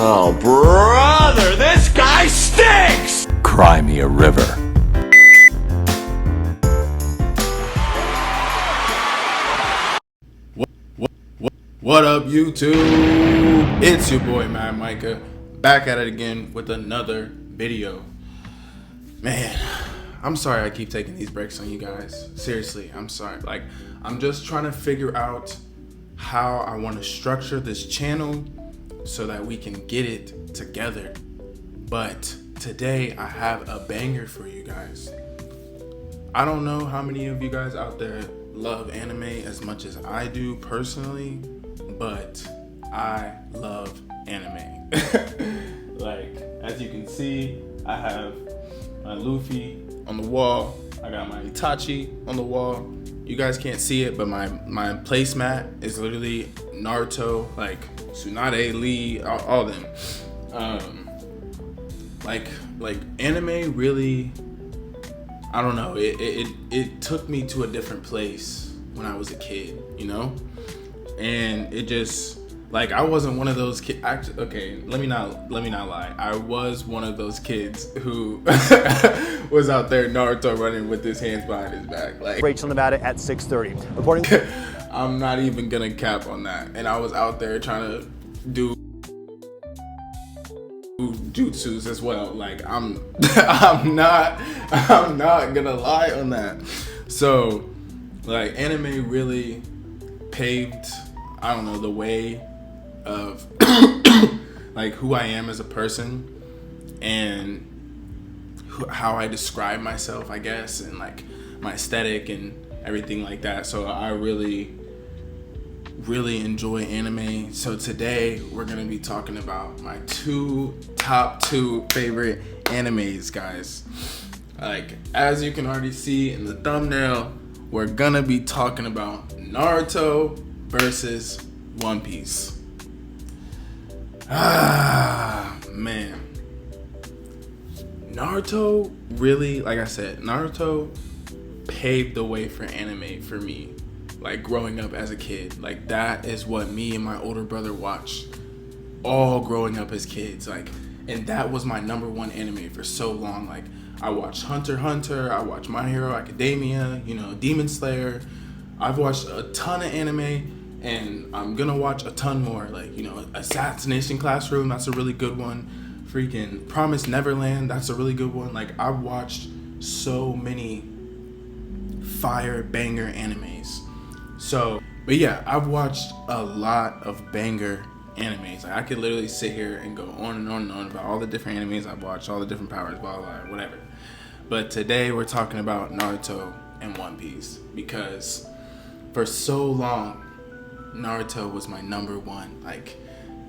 Oh, brother, this guy stinks! Cry me a river. What up, YouTube? It's your boy Mad Micah, back at it again with another video. Man, I'm sorry I keep taking these breaks on you guys. Seriously, I'm sorry. Like, I'm just trying to figure out how I want to structure this channel so that we can get it together. But today I have a banger for you guys. I don't know how many of you guys out there love anime as much as I do personally, but I love anime. Like, as you can see, I have my Luffy on the wall. I got my Itachi on the wall. You guys can't see it, but my placemat is literally Naruto, like Tsunade, Lee, all them. Like anime really, I don't know, it took me to a different place when I was a kid, you know? And it just, like, I wasn't one of those kids. Okay, let me not lie. I was one of those kids who was out there Naruto running with his hands behind his back. Like, Rachel, Nevada at 6:30. Reporting. I'm not even gonna cap on that. And I was out there trying to do jutsus as well. Like, I'm not gonna lie on that. So, like, anime really paved, I don't know, the way of like who I am as a person and how I describe myself, I guess, and like my aesthetic and everything like that. So I really enjoy anime. So today we're gonna be talking about my top two favorite animes, guys. Like, as you can already see in the thumbnail, we're gonna be talking about Naruto versus One Piece. Ah, man. Naruto really, like I said, Naruto paved the way for anime for me. Like, growing up as a kid. Like, that is what me and my older brother watched all growing up as kids. Like, and that was my number one anime for so long. Like, I watched Hunter x Hunter, I watched My Hero Academia, you know, Demon Slayer. I've watched a ton of anime, and I'm gonna watch a ton more. Like, you know, Assassination Classroom, that's a really good one. Freaking Promised Neverland, that's a really good one. Like, I've watched so many fire banger animes. So, but yeah, I've watched a lot of banger animes. Like, I could literally sit here and go on and on and on about all the different animes I've watched, all the different powers, blah, blah, blah, whatever. But today we're talking about Naruto and One Piece, because for so long, Naruto was my number one. Like,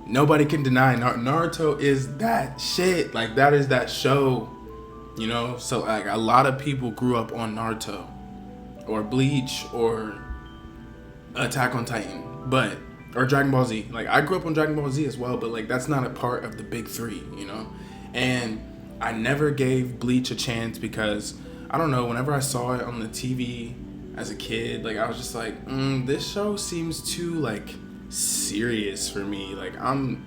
nobody can deny Naruto is that shit. Like, that is that show, you know? So, like, a lot of people grew up on Naruto or Bleach or Attack on Titan, or Dragon Ball Z. Like, I grew up on Dragon Ball Z as well, but like, that's not a part of the big three, you know? And I never gave Bleach a chance because, I don't know, whenever I saw it on the TV as a kid, like, I was just like, this show seems too, like, serious for me. Like, I'm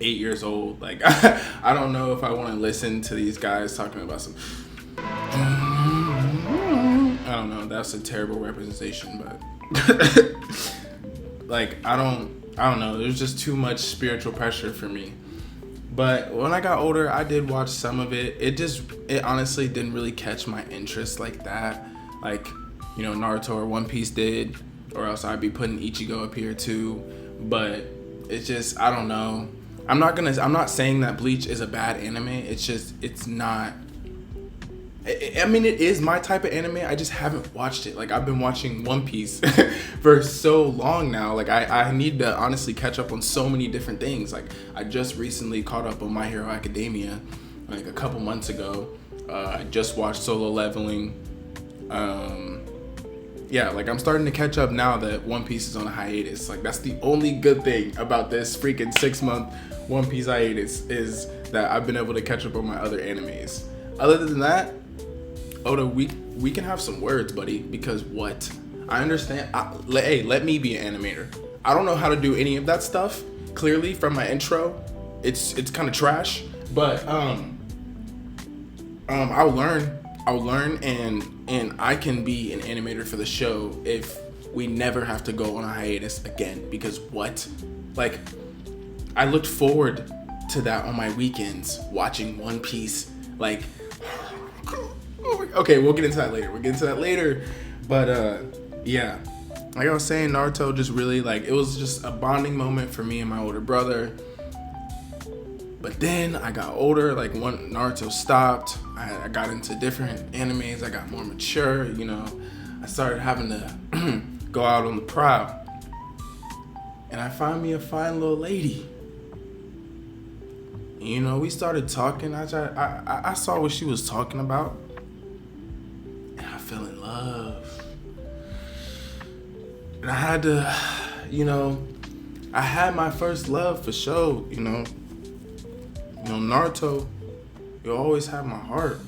8 years old. Like, I don't know if I want to listen to these guys talking about some, I don't know, that's a terrible representation, but like, I don't know, there's just too much spiritual pressure for me. But when I got older, I did watch some of it. It honestly didn't really catch my interest like that. Like, you know, Naruto or One Piece did, or else I'd be putting Ichigo up here too. But it's just, I don't know. I'm not saying that Bleach is a bad anime. It's not. I mean, it is my type of anime. I just haven't watched it. Like, I've been watching One Piece for so long now. Like, I need to honestly catch up on so many different things. Like, I just recently caught up on My Hero Academia, like a couple months ago. I just watched Solo Leveling. Yeah, like, I'm starting to catch up now that One Piece is on a hiatus. Like, that's the only good thing about this freaking 6-month One Piece hiatus, is that I've been able to catch up on my other animes. Other than that, Oda, we can have some words, buddy, because what? I understand. Hey, let me be an animator. I don't know how to do any of that stuff, clearly from my intro, it's kind of trash, but I'll learn and I can be an animator for the show if we never have to go on a hiatus again, because like I looked forward to that on my weekends, watching One Piece. Like, okay, we'll get into that later. But yeah, like I was saying, Naruto just really, like, it was just a bonding moment for me and my older brother. But then I got older, like when Naruto stopped, I got into different animes, I got more mature, you know. I started having to go out on the prowl. And I found me a fine little lady. You know, we started talking. I saw what she was talking about, and I fell in love. And I had to, you know, I had my first love for sure. You know, Naruto, you'll always have my heart.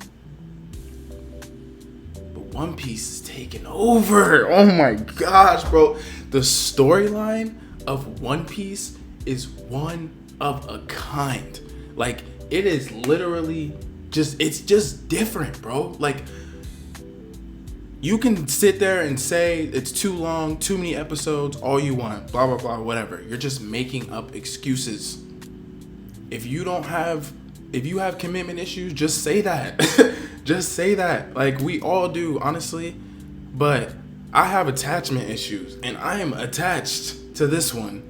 But One Piece is taking over. Oh my gosh, bro! The storyline of One Piece is one of a kind. Like, it is literally it's just different, bro. Like, you can sit there and say it's too long, too many episodes, all you want, blah, blah, blah, whatever. You're just making up excuses. If you have commitment issues, just say that. Just say that. Like, we all do, honestly. But I have attachment issues, and I am attached to this one.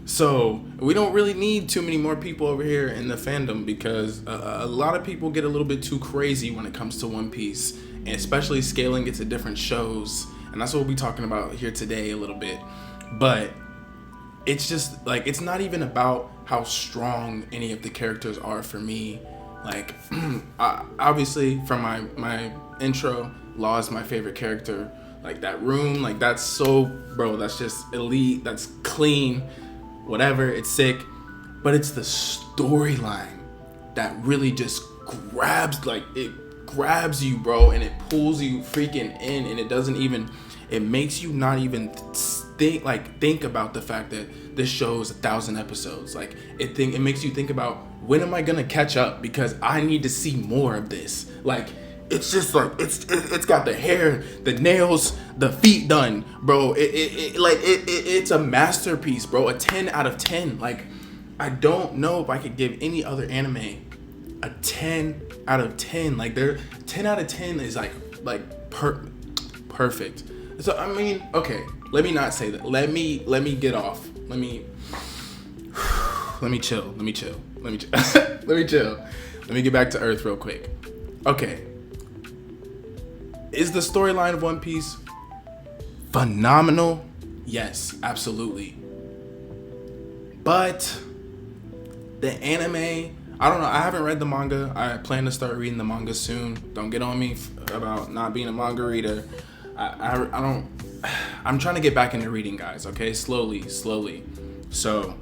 So we don't really need too many more people over here in the fandom, because a lot of people get a little bit too crazy when it comes to One Piece, and especially scaling it to different shows. And that's what we'll be talking about here today a little bit. But it's just like, it's not even about how strong any of the characters are for me. Like, obviously from my intro, Law is my favorite character. Like, that room, like, that's so, bro, that's just elite, that's clean, whatever, it's sick. But it's the storyline that really just grabs, like, it grabs you, bro, and it pulls you freaking in, and it makes you not even think about the fact that this show is 1,000 episodes. Like, it makes you think about, when am I gonna catch up, because I need to see more of this. Like, it's just like, it's got the hair, the nails, the feet done, bro. It's a masterpiece, bro. A 10 out of 10. Like, I don't know if I could give any other anime a 10 out of 10. Like, 10 out of 10 is like perfect. So I mean, okay, let me not say that. Let me get off. Let me chill. Let me chill. Let me get back to earth real quick. Okay. Is the storyline of One Piece phenomenal? Yes, absolutely. But the anime, I don't know. I haven't read the manga. I plan to start reading the manga soon. Don't get on me about not being a manga reader. I'm trying to get back into reading, guys. Okay, slowly. So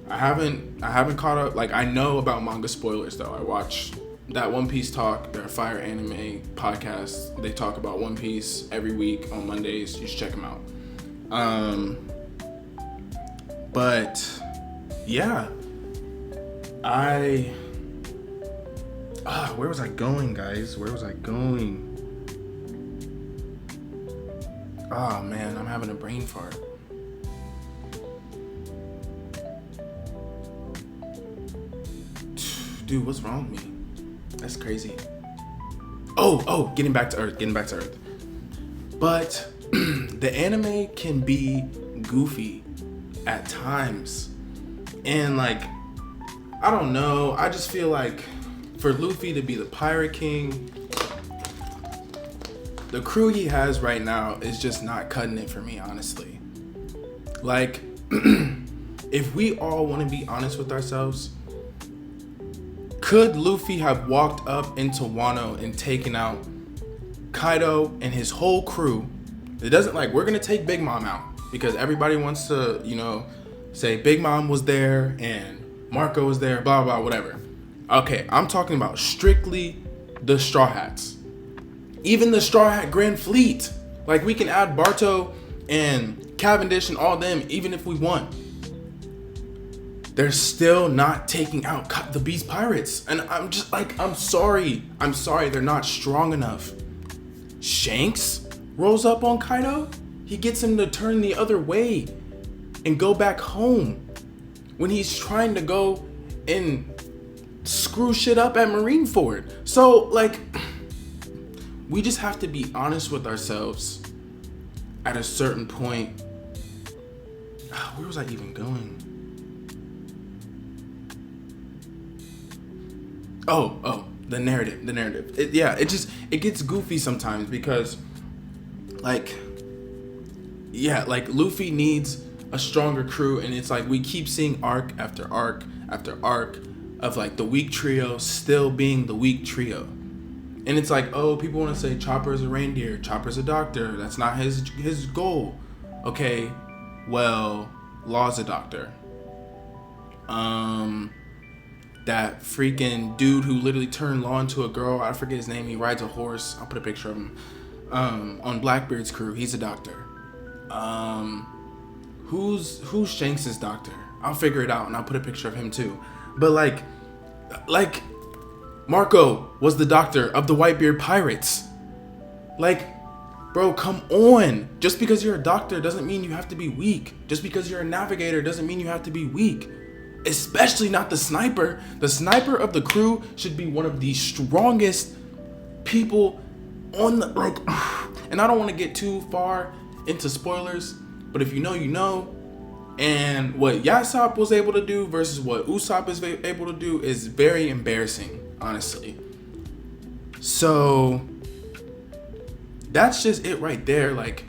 I haven't caught up. Like, I know about manga spoilers though. I watch that One Piece Talk, their Fire Anime podcast. They talk about One Piece every week on Mondays. You should check them out. But yeah, where was I going, guys? Where was I going? Oh man, I'm having a brain fart. Dude, what's wrong with me? That's crazy. Oh, getting back to Earth. But the anime can be goofy at times. And like, I don't know, I just feel like for Luffy to be the Pirate King, the crew he has right now is just not cutting it for me, honestly. Like, if we all want to be honest with ourselves, could Luffy have walked up into Wano and taken out Kaido and his whole crew? It doesn't, like, we're gonna take Big Mom out because everybody wants to, you know, say Big Mom was there and Marco was there, blah, blah, whatever. Okay, I'm talking about strictly the Straw Hats. Even the Straw Hat Grand Fleet. Like, we can add Barto and Cavendish and all them, even if we won, they're still not taking out the Beast Pirates. And I'm just like, I'm sorry, they're not strong enough. Shanks rolls up on Kaido. He gets him to turn the other way and go back home when he's trying to go and screw shit up at Marineford. So, like, we just have to be honest with ourselves at a certain point. Where was I even going? Oh, the narrative. It gets goofy sometimes because, like, Luffy needs a stronger crew, and it's like we keep seeing arc after arc after arc of like the weak trio still being the weak trio. And it's like, oh, people want to say Chopper's a reindeer, Chopper's a doctor. That's not his goal. Okay, well, Law's a doctor. That freaking dude who literally turned Law into a girl, I forget his name, he rides a horse, I'll put a picture of him, on Blackbeard's crew, he's a doctor. Who's Shanks' doctor? I'll figure it out and I'll put a picture of him too. But like Marco was the doctor of the Whitebeard pirates. Like, bro, come on. Just because you're a doctor doesn't mean you have to be weak. Just because you're a navigator doesn't mean you have to be weak. Especially not the sniper. The sniper of the crew should be one of the strongest people on the, like, and I don't want to get too far into spoilers, but if you know, you know. And what Yasopp was able to do versus what Usopp is able to do is very embarrassing, honestly. So that's just it right there. Like,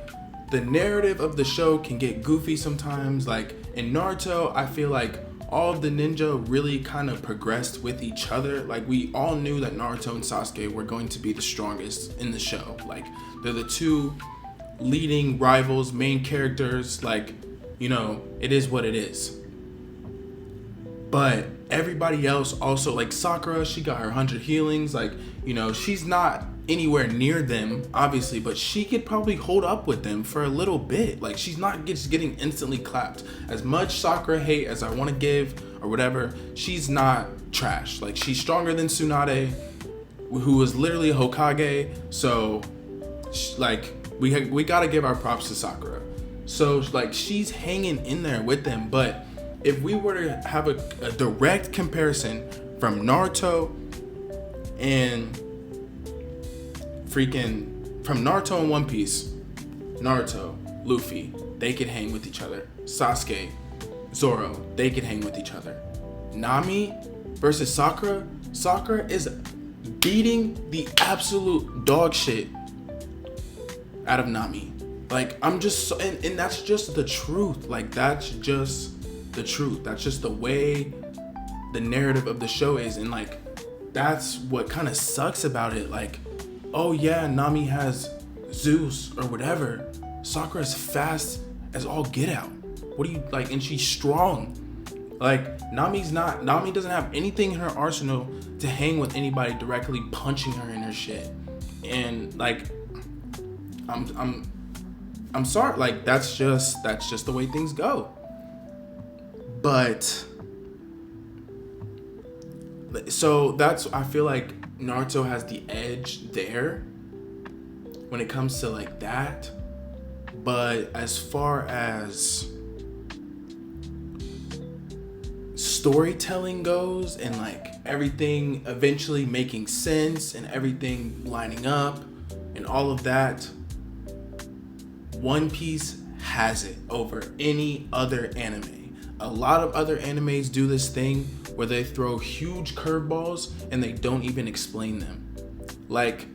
the narrative of the show can get goofy sometimes. Like in Naruto, I feel like all of the ninja really kind of progressed with each other. Like, we all knew that Naruto and Sasuke were going to be the strongest in the show. Like, they're the two leading rivals, main characters. Like, you know, it is what it is. But everybody else also, like Sakura, she got her 100 healings. Like, you know, she's not anywhere near them, obviously, but she could probably hold up with them for a little bit. Like, she's not just getting instantly clapped. As much Sakura hate as I want to give or whatever, she's not trash. Like, she's stronger than Tsunade, who was literally a Hokage. So, like, we gotta give our props to Sakura. So, like, she's hanging in there with them. But if we were to have a direct comparison from Naruto and from Naruto and One Piece, Naruto, Luffy, they could hang with each other. Sasuke, Zoro, they could hang with each other. Nami versus Sakura, Sakura is beating the absolute dog shit out of Nami. Like, I'm just, and that's just the truth. Like, that's just the truth. That's just the way the narrative of the show is. And like, that's what kind of sucks about it. Like, oh yeah, Nami has Zeus or whatever. Sakura's fast as all get out. What do you like? And she's strong. Like, Nami doesn't have anything in her arsenal to hang with anybody directly punching her in her shit. And like, I'm sorry, like, that's just the way things go. But so that's, I feel like Naruto has the edge there when it comes to like that. But as far as storytelling goes and like everything eventually making sense and everything lining up and all of that, One Piece has it over any other anime. A lot of other animes do this thing where they throw huge curveballs and they don't even explain them. Like,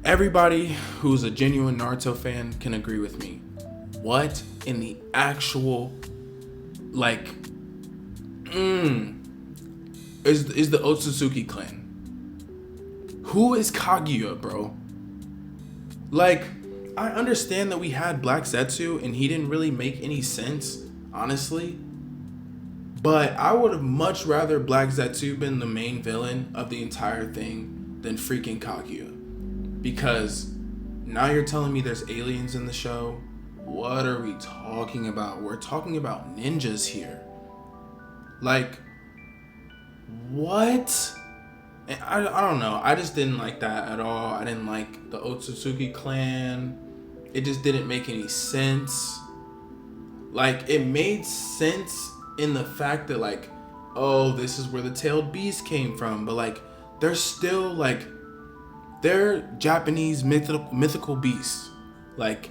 everybody who's a genuine Naruto fan can agree with me. What in the actual, like, is the Otsutsuki clan? Who is Kaguya, bro? Like, I understand that we had Black Zetsu and he didn't really make any sense, honestly. But I would have much rather Black Zetsu been the main villain of the entire thing than freaking Kaguya. Because now you're telling me there's aliens in the show. what are we talking about? We're talking about ninjas here. Like, what? And I don't know. I just didn't like that at all. I didn't like the Otsutsuki clan. It just didn't make any sense. Like, it made sense in the fact that, like, oh, this is where the tailed beast came from. But, like, they're still, like, they're Japanese mythical beasts. Like,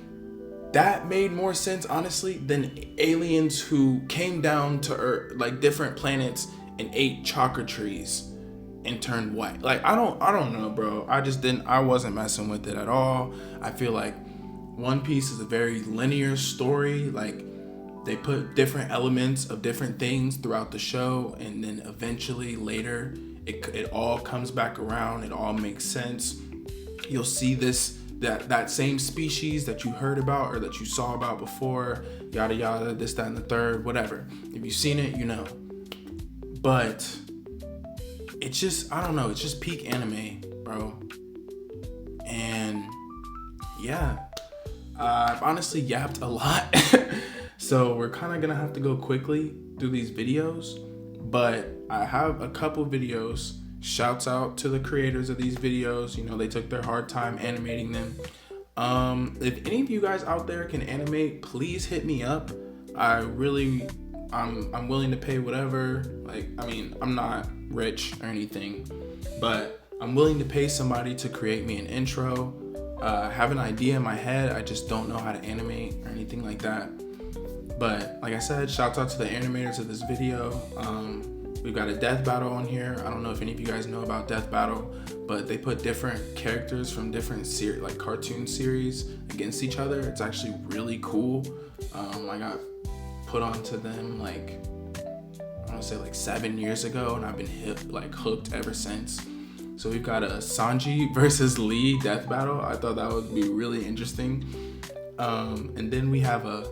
that made more sense, honestly, than aliens who came down to Earth, like, different planets, and ate chakra trees and turned white. Like, I don't know, bro. I wasn't messing with it at all. I feel like One Piece is a very linear story. Like, they put different elements of different things throughout the show, and then eventually later it all comes back around. It all makes sense. You'll see that same species that you heard about or that you saw about before, yada yada, this, that, and the third, whatever. If you've seen it, you know. But it's just, I don't know, it's just peak anime, bro. And yeah, I've honestly yapped a lot. So we're kind of gonna have to go quickly through these videos, but I have a couple videos. Shouts out to the creators of these videos. You know, they took their hard time animating them. If any of you guys out there can animate, please hit me up. I'm willing to pay whatever. Like, I mean, I'm not rich or anything, but I'm willing to pay somebody to create me an intro. I have an idea in my head. I just don't know how to animate or anything like that. But like I said, shouts out to the animators of this video. We've got a death battle on here. I don't know if any of you guys know about death battle, but they put different characters from different like cartoon series against each other. It's actually really cool. I got put onto them like, I want to say like 7 years ago, and I've been hooked ever since. So we've got a Sanji versus Lee death battle. I thought that would be really interesting. And then we have a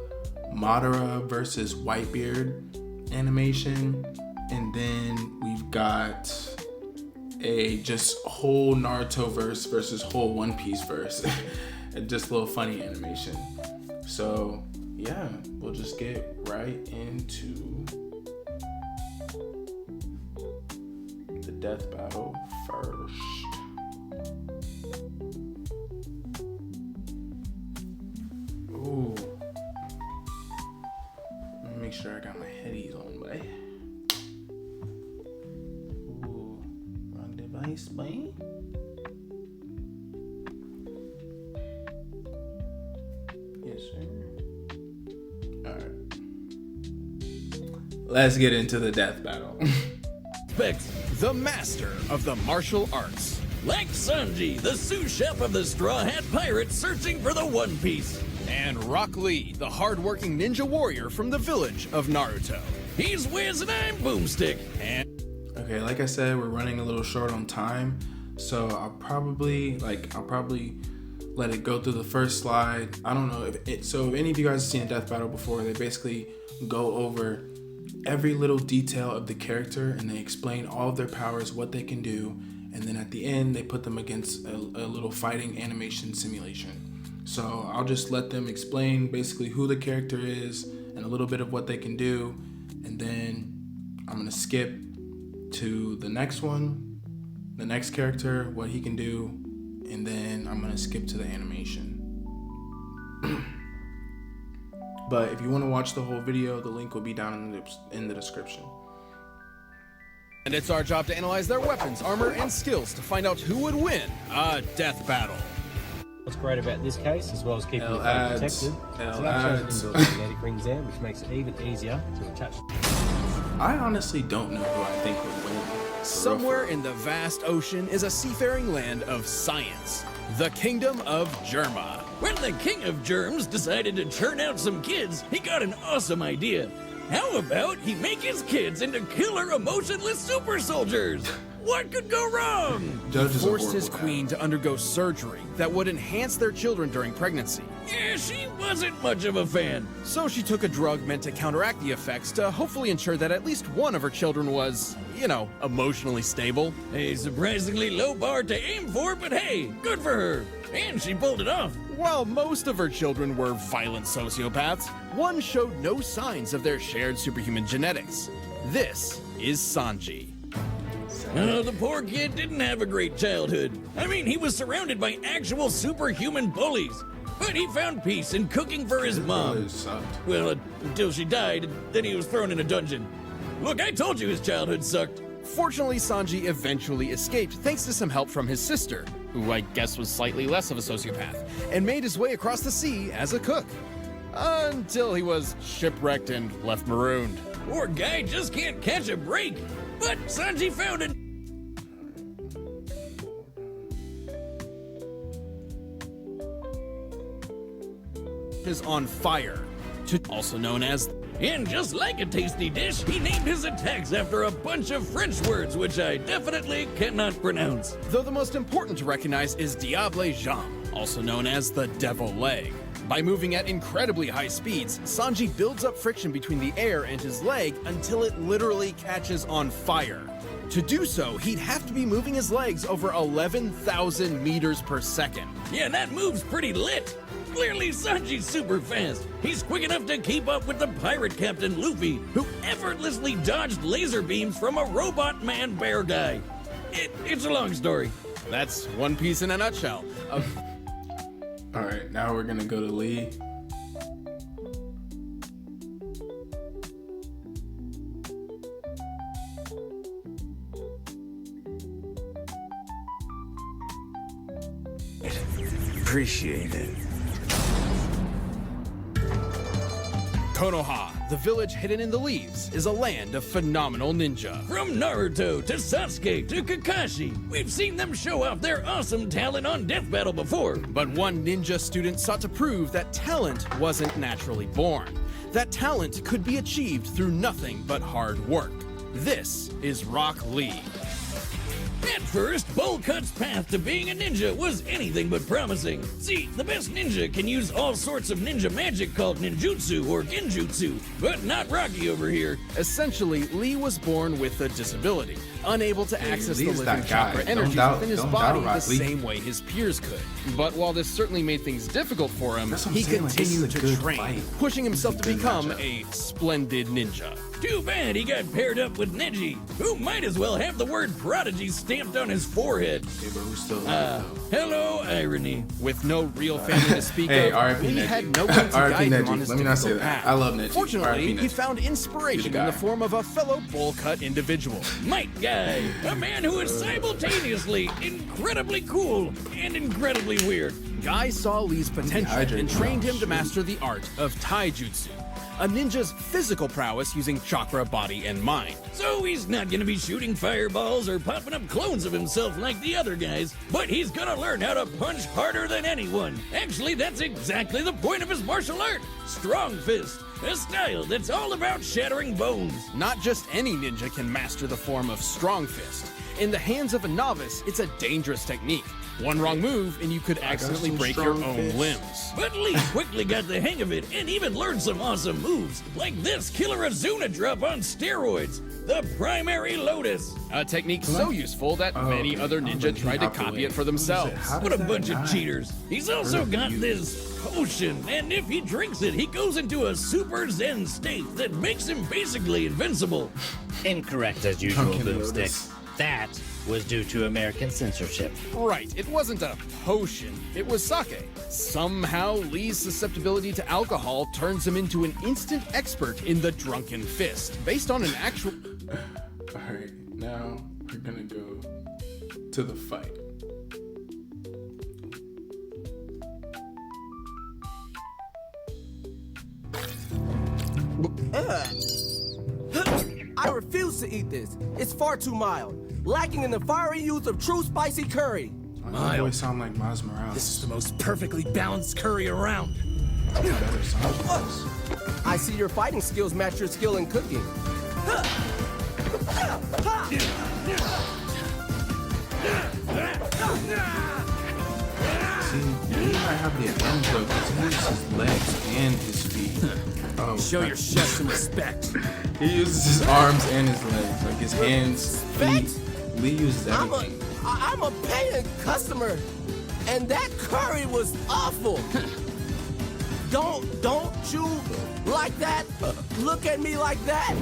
Madara versus Whitebeard animation. And then we've got a just whole Naruto verse versus whole One Piece verse. And just a little funny animation. So yeah, we'll just get right into the death battle first. Ooh. Let me make sure I got my headies on, boy. Ooh. Wrong device, boy. Yes, sir. Alright. Let's get into the death battle. The master of the martial arts. Like Sanji, the sous chef of the Straw Hat Pirates searching for the One Piece. And Rock Lee, the hard-working ninja warrior from the village of Naruto. He's Wiz and I'm Boomstick. And okay, like I said, we're running a little short on time, so I'll probably let it go through the first slide. I don't know if any of you guys have seen a death battle before. They basically go over every little detail of the character and they explain all of their powers, what they can do, and then at the end they put them against a little fighting animation simulation. So I'll just let them explain basically who the character is and a little bit of what they can do, and then I'm gonna skip to the next one, the next character, what he can do, and then I'm gonna skip to the animation. But if you want to watch the whole video, the link will be down in the description. And it's our job to analyze their weapons, armor, and skills to find out who would win a death battle. What's great about this case, as well as keeping your phone protected, is it ads. actually has magnetic rings there, which makes it even easier to attach. I honestly don't know who I think would win. Somewhere in the vast ocean is a seafaring land of science, the kingdom of Germa. When the king of germs decided to churn out some kids, he got an awesome idea. How about he make his kids into killer emotionless super soldiers? What could go wrong? He forced his queen to undergo surgery that would enhance their children during pregnancy. Yeah, she wasn't much of a fan. So she took a drug meant to counteract the effects to hopefully ensure that at least one of her children was, emotionally stable. A surprisingly low bar to aim for, but hey, good for her. And she pulled it off. While most of her children were violent sociopaths, one showed no signs of their shared superhuman genetics. This is Sanji. The poor kid didn't have a great childhood. I mean, he was surrounded by actual superhuman bullies. But he found peace in cooking for his mom. Well, until she died, and then he was thrown in a dungeon. Look, I told you his childhood sucked. Fortunately, Sanji eventually escaped thanks to some help from his sister, who I guess was slightly less of a sociopath, and made his way across the sea as a cook. Until he was shipwrecked and left marooned. Poor guy just can't catch a break. But Sanji found it. Is on fire, also known as. And just like a tasty dish, he named his attacks after a bunch of French words, which I definitely cannot pronounce. Though the most important to recognize is Diable Jambe, also known as the Devil Leg. By moving at incredibly high speeds, Sanji builds up friction between the air and his leg until it literally catches on fire. To do so, he'd have to be moving his legs over 11,000 meters per second. Yeah, that move's pretty lit. Clearly, Sanji's super fast. He's quick enough to keep up with the pirate captain Luffy, who effortlessly dodged laser beams from a robot man bear guy. It's a long story. That's One Piece in a nutshell. Alright, now we're gonna go to Lee. Appreciate it. Konoha, the village hidden in the leaves, is a land of phenomenal ninja. From Naruto to Sasuke to Kakashi, we've seen them show off their awesome talent on Death Battle before. But one ninja student sought to prove that talent wasn't naturally born. That talent could be achieved through nothing but hard work. This is Rock Lee. At first, Bullcut's path to being a ninja was anything but promising. See, the best ninja can use all sorts of ninja magic called ninjutsu or genjutsu, but not Rocky over here. Essentially, Lee was born with a disability, unable to access the Lee's living that guy. chakra Don't energies doubt- within his don't body doubt the Rock Lee. same way his peers could. But while this certainly made things difficult for him, That's what I'm he saying, like, this is continued a to good train, fight. pushing himself to This is a good become matchup. a splendid ninja. Too bad he got paired up with Neji, who might as well have the word prodigy stamped on his forehead. Okay, but we're still alive, though. Hello, irony. With no real family to speak Hey, of, R.I.P. Lee Neji. had no one to R.I.P. guide him Neji. on his Let me not say difficult that. path. I love Neji. Fortunately, R.I.P. he Neji. found inspiration in the guy. form of a fellow bowl cut individual. Might Guy, a man who is simultaneously incredibly cool and incredibly weird. Guy saw Lee's potential Dehydrated. and trained him to Shoot. master the art of taijutsu, a ninja's physical prowess using chakra, body, and mind. So he's not gonna be shooting fireballs or popping up clones of himself like the other guys, but he's gonna learn how to punch harder than anyone. Actually, that's exactly the point of his martial art. Strong fist, a style that's all about shattering bones. Not just any ninja can master the form of strong fist. In the hands of a novice, it's a dangerous technique. One wrong move and you could accidentally some break your strong own fists. limbs. But Lee quickly got the hang of it and even learned some awesome moves, like this Killer Azuna drop on steroids, the Primary Lotus. A technique so useful that many okay. other I'm ninja like, tried to hop copy away. it for themselves. How What does a that bunch die? of cheaters. He's also got this potion, and if he drinks it, he goes into a super zen state that makes him basically invincible. Incorrect as usual, Dunkin' Boomstick. Lotus. That was due to American censorship. Right, it wasn't a potion, it was sake. Somehow, Lee's susceptibility to alcohol turns him into an instant expert in the drunken fist, based on an actual... Alright, now we're gonna go to the fight. I refuse to eat this. It's far too mild, lacking in the fiery youth of true spicy curry. My voice sound like Miles Morales. This is the most perfectly balanced curry around. Better Sanji. I see your fighting skills match your skill in cooking. See, he might have the advantage though, because he uses his legs and his feet. Oh, Show your chef some respect. he uses his arms and his legs, like his hands, feet. Lee uses everything. I'm a paying customer, And that curry was awful. Don't you like that? Look at me like that.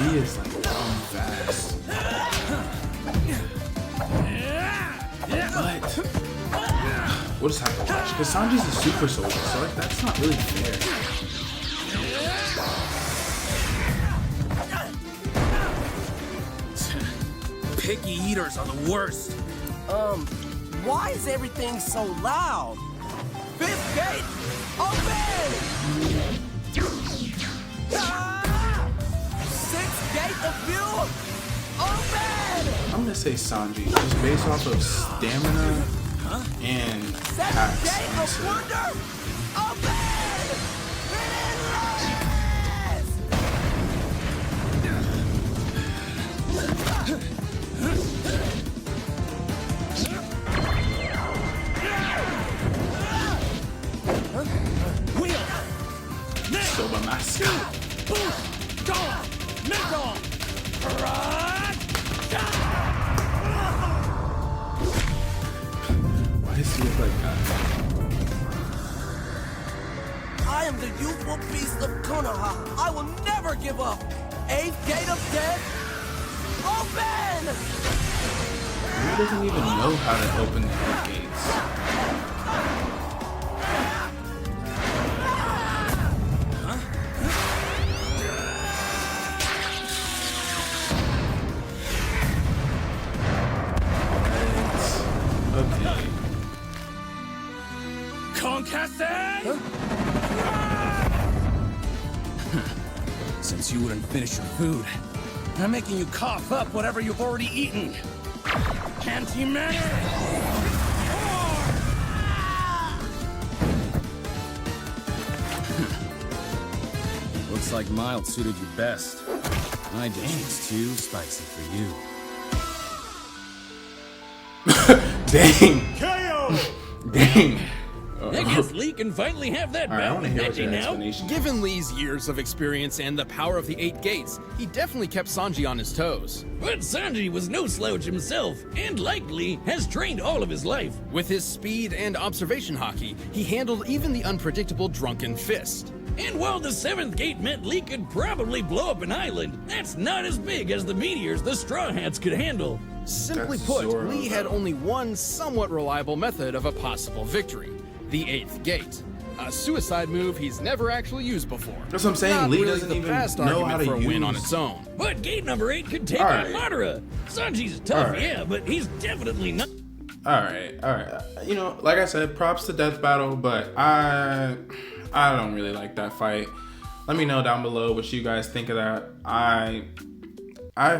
He is like dumb fast. But we'll just have to watch because Sanji's a super soldier, so like that's not really fair. Picky eaters are the worst. Why is everything so loud? Fifth gate, open! Sixth gate of fuel, open! I'm gonna say Sanji, just based off of stamina and Seventh gate of attacks. wonder, open! Soba Mask. Why does he look like that? I am the youthful beast of Konoha. I will never give up. Eighth gate of death, open! He doesn't even know how to open the head gates. Okay. Concasse! Since you wouldn't finish your food, I'm making you cough up whatever you've already eaten. Antimatter! Looks like mild suited you best. My dish is too spicy for you. Dang. KO! Dang. I guess Lee can finally have that All right, I want to bout hear what matching your now. explanation is. Given Lee's years of experience and the power of the 8 gates, he definitely kept Sanji on his toes. But Sanji was no slouch himself, and like Lee, has trained all of his life. With his speed and observation hockey, he handled even the unpredictable Drunken Fist. And while the 7th gate meant Lee could probably blow up an island, that's not as big as the meteors the Straw Hats could handle. Simply That's put, Zoro, Lee had though. only one somewhat reliable method of a possible victory: the 8th gate. A suicide move he's never actually used before. That's what I'm saying. Not Lee really doesn't the even best know argument how to for a win on use- its own. But gate number 8 could take All on right. Madara. Sanji's tough, All right. yeah, but he's definitely not. All right. You know, like I said, props to Death Battle, but I don't really like that fight. Let me know down below what you guys think of that. I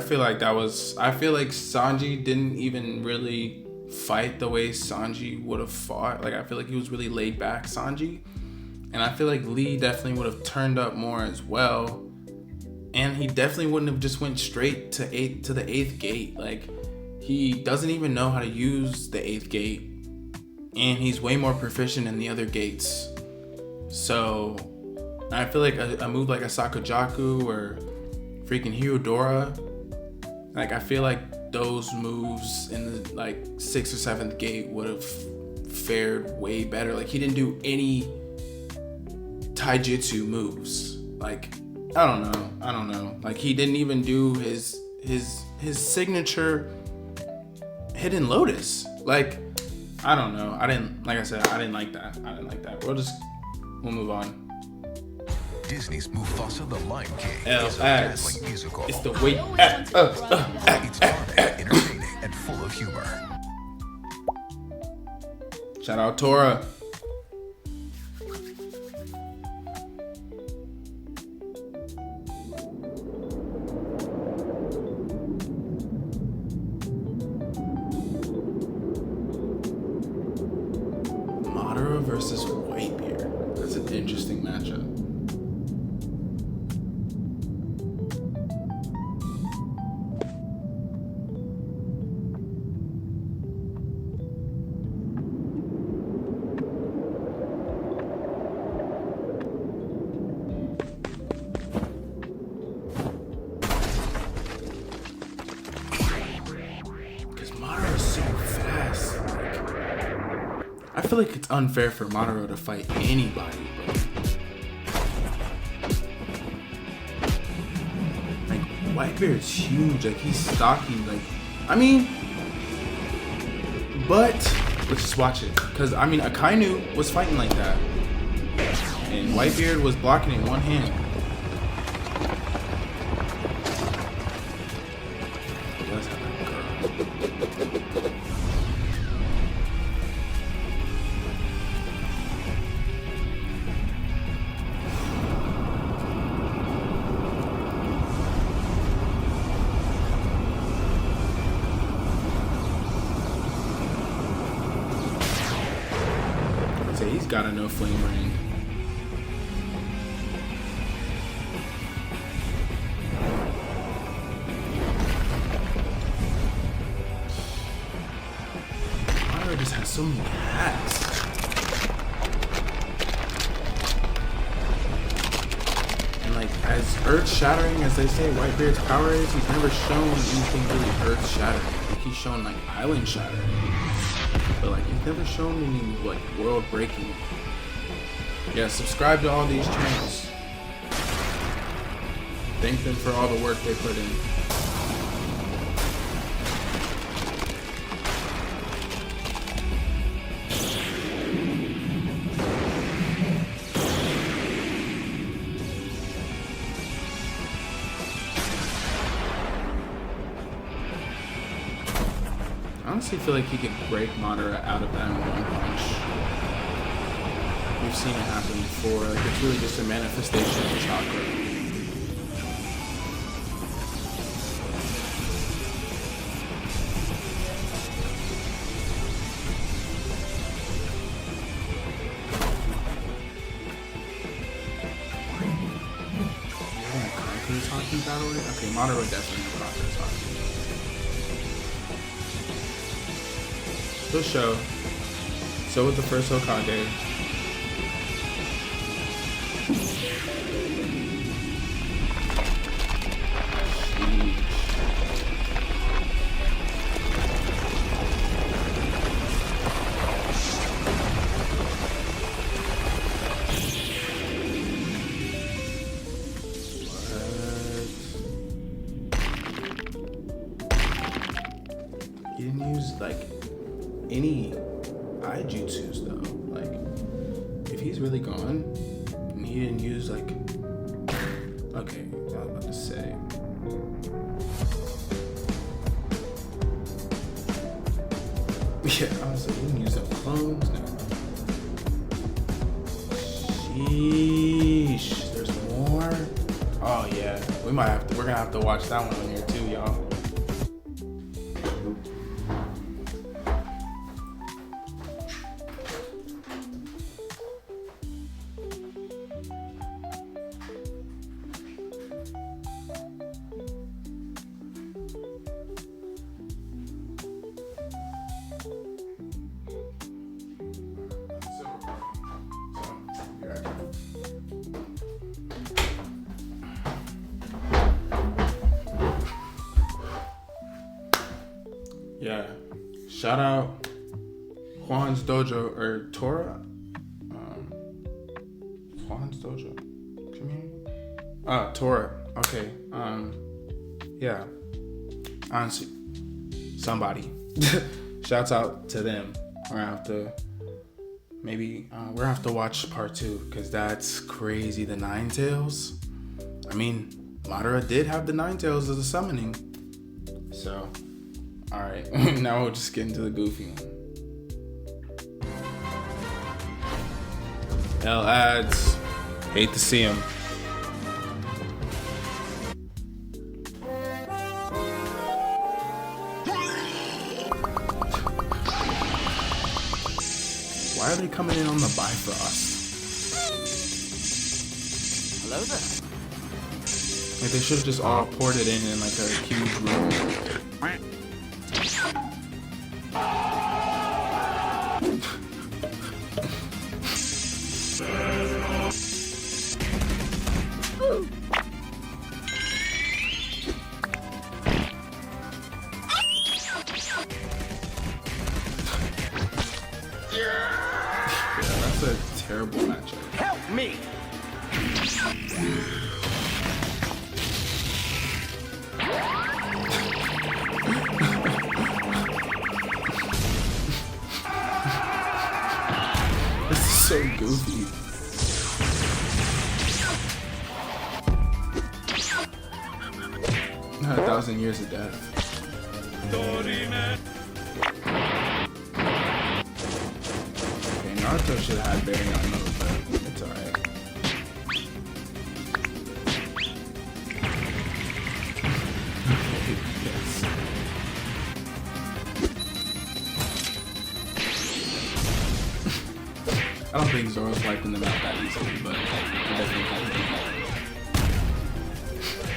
feel like Sanji didn't even really fight the way Sanji would have fought. Like I feel like he was really laid back, Sanji, and I feel like Lee definitely would have turned up more as well. And he definitely wouldn't have just went straight to the 8th gate. Like he doesn't even know how to use the 8th gate, and he's way more proficient in the other gates. So I feel like a move like a Sakajaku or freaking Hyodora, like I feel like those moves in the like 6th or 7th gate would have fared way better. Like he didn't do any taijutsu moves. Like I don't know. Like he didn't even do his signature hidden lotus. Like I don't know. I didn't like that. We'll move on. Disney's Mufasa the Lion King is a LS. dazzling musical. It's the way. It's fun, entertaining, and full of humor. Shout out Tora. Madara versus Whitebeard. That's an interesting matchup. feel like it's unfair for Madara to fight anybody, bro. Like, Whitebeard's huge. Like, he's stocky. Like, I mean, but let's just watch it. Because, I mean, Akainu was fighting like that. And Whitebeard was blocking in one hand. Let's have that girl. He's got a no flame ring. Madara just has so many hats. And like, as earth-shattering as they say Whitebeard's power is, he's never shown anything really earth-shattering. Like, he's shown like island-shattering. But like, he's never shown any like world breaking. Yeah, subscribe to all these channels. Thank them for all the work they put in. I honestly feel like he could break Madara out of that in one punch. We've seen it happen before. Like, it's really just a manifestation of chakra. Conqueror's Haki battle? Okay, Madara definitely have Conqueror's Haki. He'll show. So with the first Hokage. He didn't use like any Ijutsus though. Like, if he's really gone and he didn't use like, okay, I was about to say. Yeah, I was like, he didn't use no clones. No. Sheesh, there's more. Oh yeah, we're gonna have to watch that one on here too, y'all. Yeah, shout out Juan's Dojo or Tora. Juan's Dojo community. Tora. Okay. Yeah. Honestly, somebody. Shouts out to them. We're gonna have to watch part 2 because that's crazy. The Nine Tails. I mean, Madara did have the Nine Tails as a summoning. So. Alright, now we'll just get into the goofy one. Hell ads. Hate to see them. Why are they coming in on the Bifrost? Hello there. Like, they should have just all poured it in like a huge room. me. This is so goofy. 1,000 years of death. Okay, Naruto should have had bearing on those, but it's alright. Yes. I don't think Zoro's wiping them out that easily, but it definitely kind of.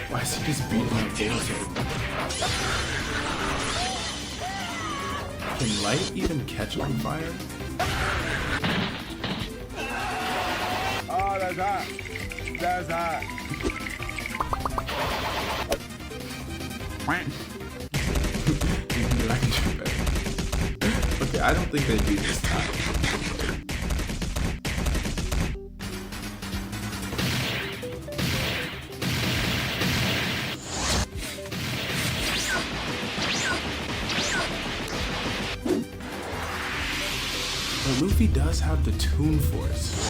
Why is he just beating up Boruto? Can light even catch on fire? Oh, that's hot. That's hot. You can do it, I can do better. Okay, I don't think they beat this time. But Luffy does have the Toon Force.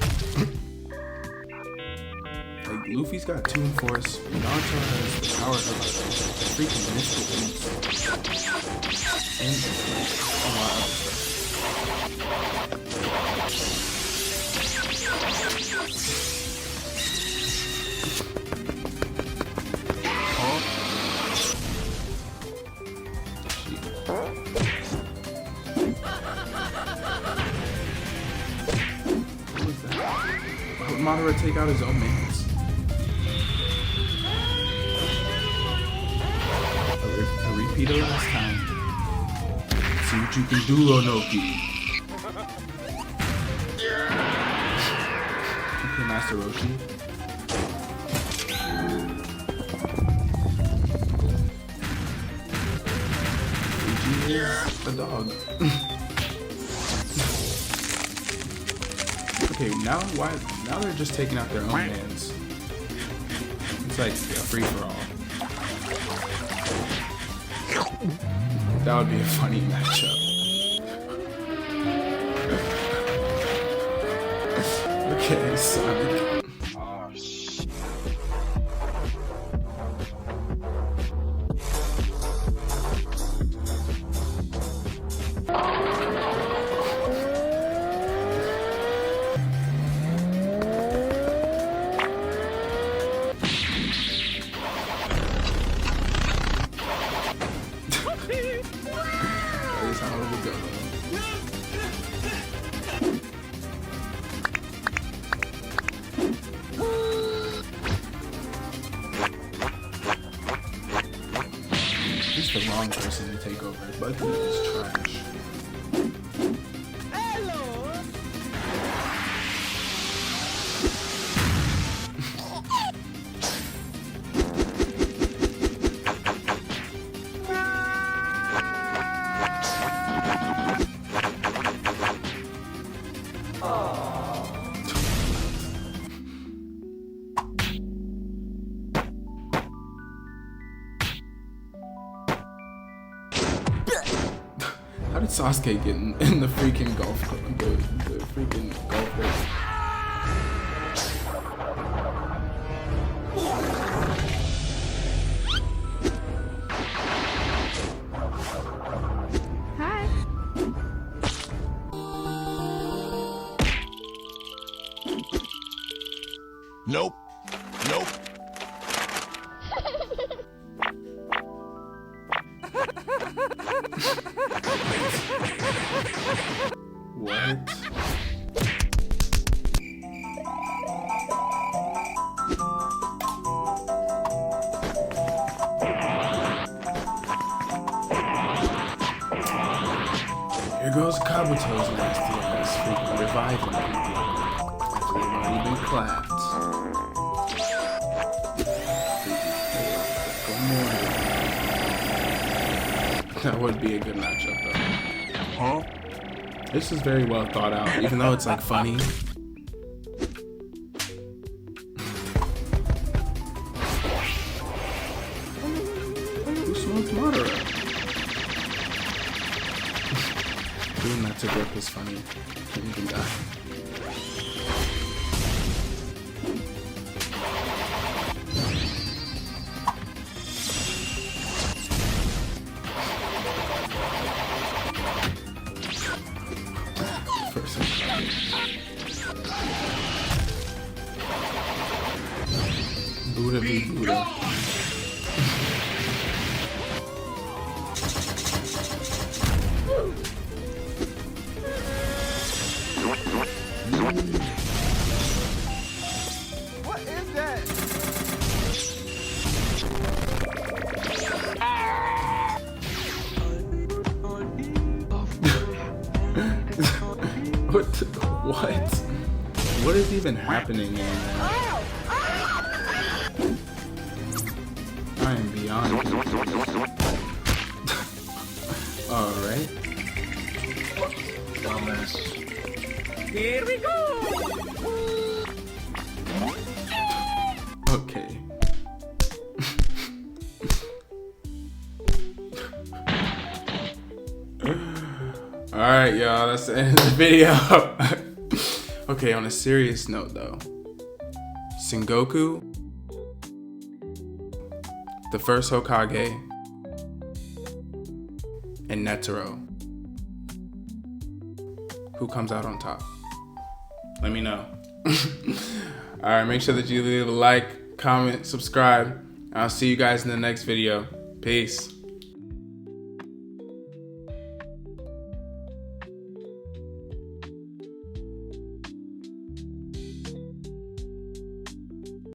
Like, Luffy's got Toon Force, Naruto has the power of freaking Mystic Beast. And a lot of stuff. Madara take out his own mans. A repeat of last time. See what you can do, Onoki. Okay, Master Roshi. Luigi is a dog. Okay, now they're just taking out their own mans. It's like a free-for-all. That would be a funny matchup. Okay, Sonic. Oh, shit. He's the wrong person to take over. Bucky is trash. How did Sasuke get in the freaking golf club? The freaking golf course? Hi. Nope. Nope. What? Here goes Kabuto's nasty ass freaking reviving people. They've already been clapped. That would be a good matchup though. Huh? This is very well thought out, even though it's like funny. Madara? Doing that to grip is funny. Can't even die. Buddha be Buddha. What is that? What? What is even happening anymore? I am beyond confused. Alright. Dumbass. Here we go. Okay. Alright, y'all. That's the end of the video. Okay, on a serious note, though. Sengoku, the first Hokage, and Netero. Who comes out on top? Let me know. Alright, make sure that you leave a like, comment, subscribe. I'll see you guys in the next video. Peace.